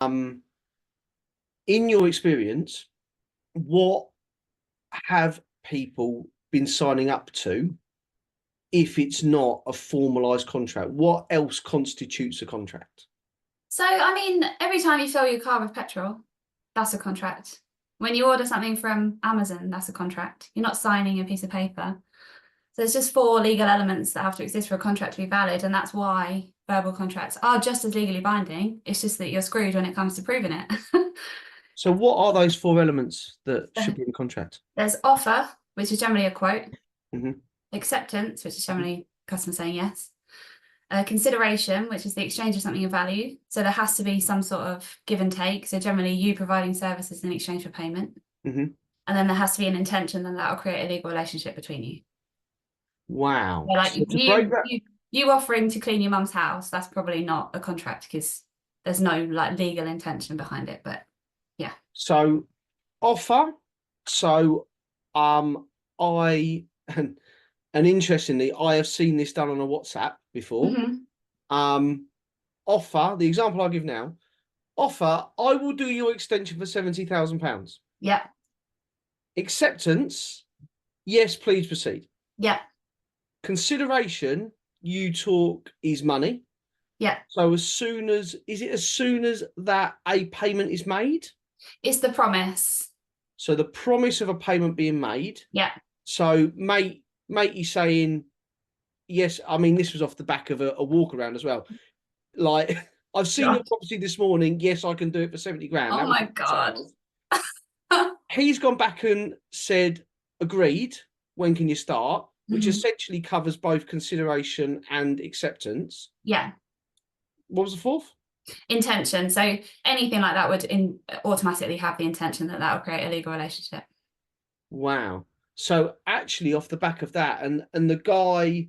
In your experience, what have people been signing up to if it's not a formalized contract? What else constitutes a contract? So, I mean, every time you fill your car with petrol, that's a contract. When you order something from Amazon, that's a contract. You're not signing a piece of paper. So there's just 4 legal elements that have to exist for a contract to be valid, and that's why verbal contracts are just as legally binding. It's just that you're screwed when it comes to proving it. So what are those 4 elements that should be in the contract? There's offer, which is generally a quote. Mm-hmm. Acceptance, which is generally customer saying yes. Consideration, which is the exchange of something of value. So there has to be some sort of give and take. So generally you providing services in exchange for payment. Mm-hmm. And then there has to be an intention, and that will create a legal relationship between you. Wow. So like So to break that, you offering to clean your mum's house, that's probably not a contract because there's no like legal intention behind it. But yeah. so offer. So I and interestingly, I have seen this done on a WhatsApp before. Offer, the example I give now, offer, I will do your extension for £70,000. Yeah. Acceptance, yes, please proceed. Yeah. Consideration, you talk is money. Yeah. So as soon as that a payment is made? It's the promise. So the promise of a payment being made. Yeah. So mate you saying, yes, I mean, this was off the back of a walk around as well. Like, I've seen your property this morning. Yes, I can do it for 70 grand. Oh my God. He's gone back and said, agreed. When can you start? Which essentially covers both consideration and acceptance. Yeah. What was the 4th? Intention. So anything like that would automatically have the intention that that will create a legal relationship. Wow. So actually, off the back of that, and the guy,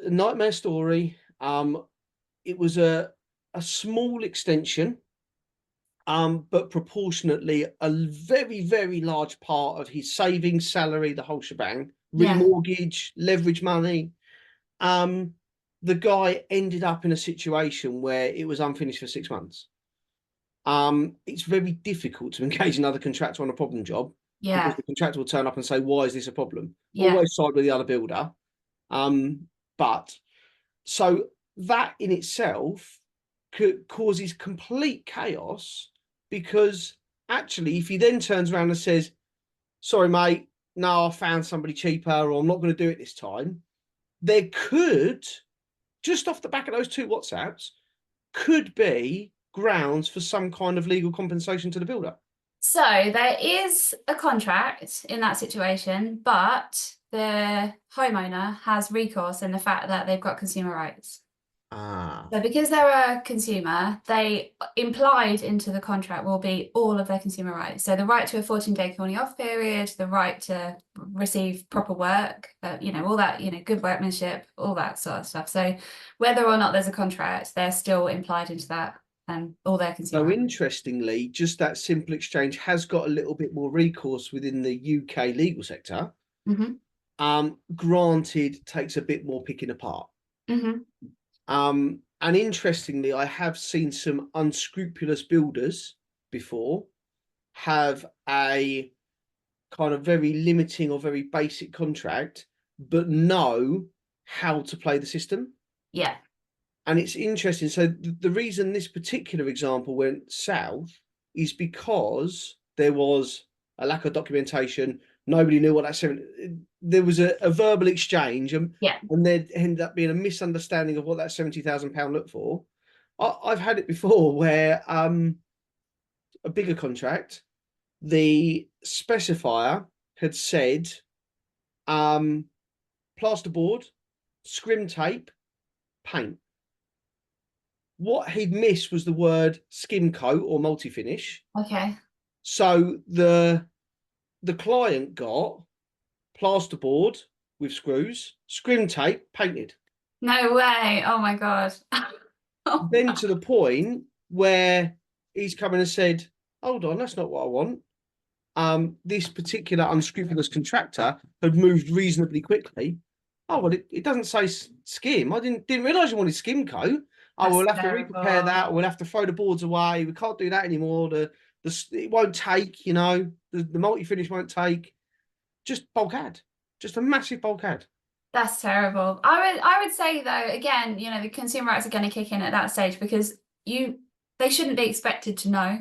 nightmare story. It was a small extension, but proportionately a very, very large part of his savings, salary, the whole shebang, remortgage, leverage money. The guy ended up in a situation where it was unfinished for 6 months. It's very difficult to engage another contractor on a problem job. Yeah. Because the contractor will turn up and say, why is this a problem? Yeah. Always side with the other builder. But so that in itself causes complete chaos, because actually, if he then turns around and says, sorry, mate, no, I found somebody cheaper, or I'm not going to do it this time, there could, just off the back of those 2 WhatsApps, could be grounds for some kind of legal compensation to the builder. So there is a contract in that situation, but the homeowner has recourse in the fact that they've got consumer rights. So because they're a consumer, they implied into the contract will be all of their consumer rights. So the right to a 14-day calling off period, the right to receive proper work, all that, good workmanship, all that sort of stuff. So whether or not there's a contract, they're still implied into that, and all their consumer So rights. interestingly, just that simple exchange has got a little bit more recourse within the UK legal sector. Granted, takes a bit more picking apart. And interestingly, I have seen some unscrupulous builders before have a kind of very limiting or very basic contract, but know how to play the system. Yeah. And it's interesting. So the reason this particular example went south is because there was a lack of documentation. Nobody knew what that there was a verbal exchange, and there ended up being a misunderstanding of what that £70,000 looked for. I've had it before where a bigger contract, the specifier had said plasterboard, scrim tape, paint. What he'd missed was the word skim coat or multi-finish. Okay. So the client got plasterboard with screws, scrim tape, painted. No way. Oh my God. Then to the point where he's come in and said, hold on, that's not what I want. This particular unscrupulous contractor had moved reasonably quickly. Oh, well, it doesn't say skim. I didn't realise you wanted skim coat. Oh, That's we'll have to re-prepare that. terrible. We'll have to throw the boards away. We can't do that anymore. It won't take, you know, the multi-finish won't take. Just bulkhead. Just a massive bulkhead. That's terrible. I would say though, again, you know, the consumer rights are going to kick in at that stage because they shouldn't be expected to know.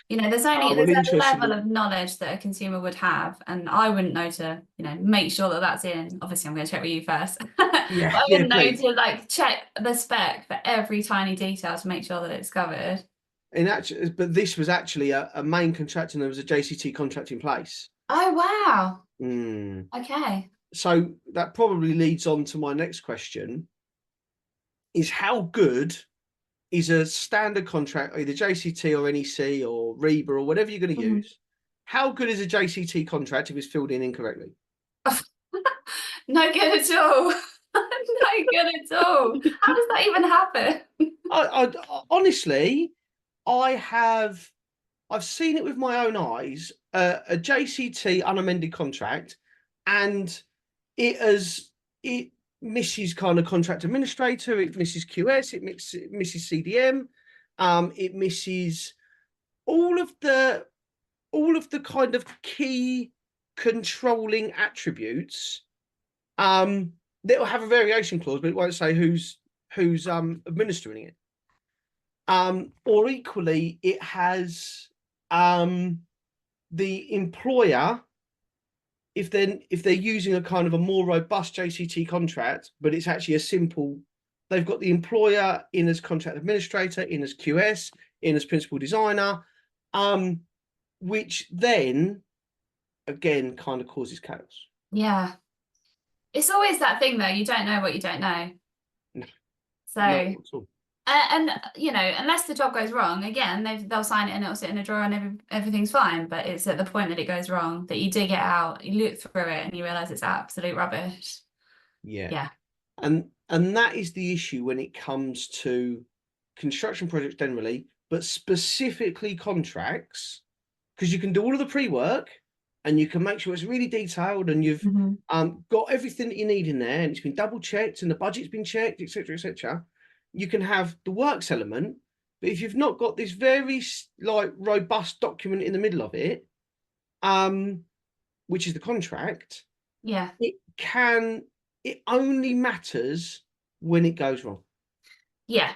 You know, there's Well, a level interestingly, of knowledge that a consumer would have, and I wouldn't know to, you know, make sure that that's in. Obviously, I'm going to check with you first, but yeah, I yeah, wouldn't know please. to like check the spec for every tiny detail to make sure that it's covered. But this was actually a main contract, and there was a JCT contract in place. Oh wow. Mm. Okay. So that probably leads on to my next question: is how good is a standard contract, either JCT or NEC or REBA or whatever you're going to use? How good is a JCT contract if it's filled in incorrectly? No good at all. No good at all. How does that even happen? Honestly, I've seen it with my own eyes. A JCT unamended contract, and it misses kind of contract administrator, it misses QS, it misses CDM, it misses all of the kind of key controlling attributes. That will have a variation clause, but it won't say who's administering it. Or equally, it has the employer, if they're using a kind of a more robust JCT contract, but it's actually a simple, they've got the employer in as contract administrator, in as QS, in as principal designer, which then again kind of causes chaos. Yeah. It's always that thing though, you don't know what you don't know. No, So not at all. and you know, unless the job goes wrong, again, they'll sign it and it'll sit in a drawer and everything's fine. But it's at the point that it goes wrong that you dig it out, you look through it, and you realise it's absolute rubbish. Yeah. Yeah. And that is the issue when it comes to construction projects generally, but specifically contracts, because you can do all of the pre-work and you can make sure it's really detailed and you've got everything that you need in there and it's been double checked and the budget's been checked, etc., etc. You can have the works element, but if you've not got this very like robust document in the middle of it, which is the contract, Yeah. it only matters when it goes wrong. Yeah.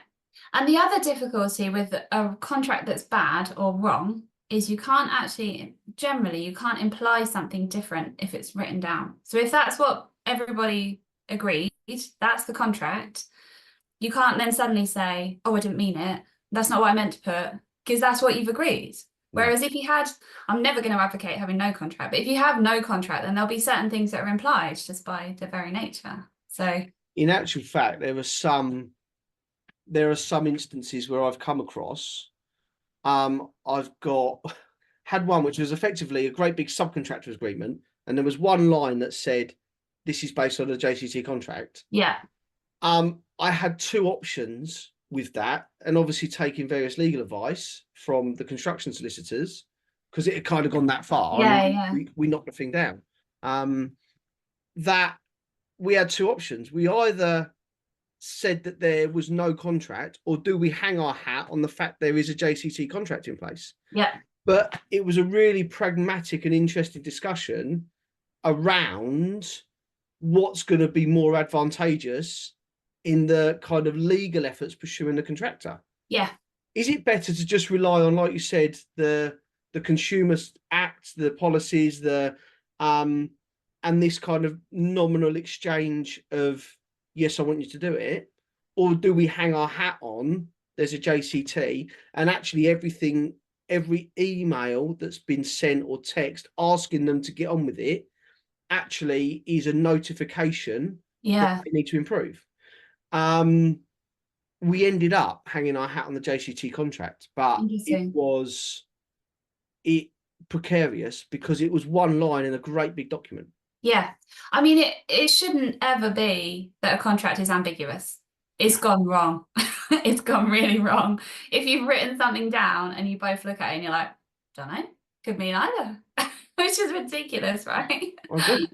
And the other difficulty with a contract that's bad or wrong is you can't actually, generally, you can't imply something different if it's written down. So if that's what everybody agreed, that's the contract, you can't then suddenly say, oh, I didn't mean it. That's not what I meant to put, because that's what you've agreed. Whereas if you had, I'm never going to advocate having no contract, but if you have no contract, then there'll be certain things that are implied just by their very nature. So in actual fact, there are some instances where I've come across, I've had one which was effectively a great big subcontractor agreement, and there was one line that said, this is based on a JCT contract. yeah. I had two options with that, and obviously taking various legal advice from the construction solicitors, because it had kind of gone that far. Yeah, and we knocked the thing down. That we had two options. We either said that there was no contract, or do we hang our hat on the fact there is a JCT contract in place? Yeah. But it was a really pragmatic and interesting discussion around what's going to be more advantageous in the kind of legal efforts pursuing the contractor. Yeah. Is it better to just rely on, like you said, the Consumer Act, the policies, and this kind of nominal exchange of, yes, I want you to do it, or do we hang our hat on, there's a JCT, and actually every email that's been sent or text asking them to get on with it actually is a notification that they need to improve? We ended up hanging our hat on the JCT contract, but it was precarious because it was one line in a great big document. Yeah. I mean, it shouldn't ever be that a contract is ambiguous. It's gone wrong. It's gone really wrong. If you've written something down and you both look at it and you're like, don't know, could mean either, which is ridiculous, right? I agree.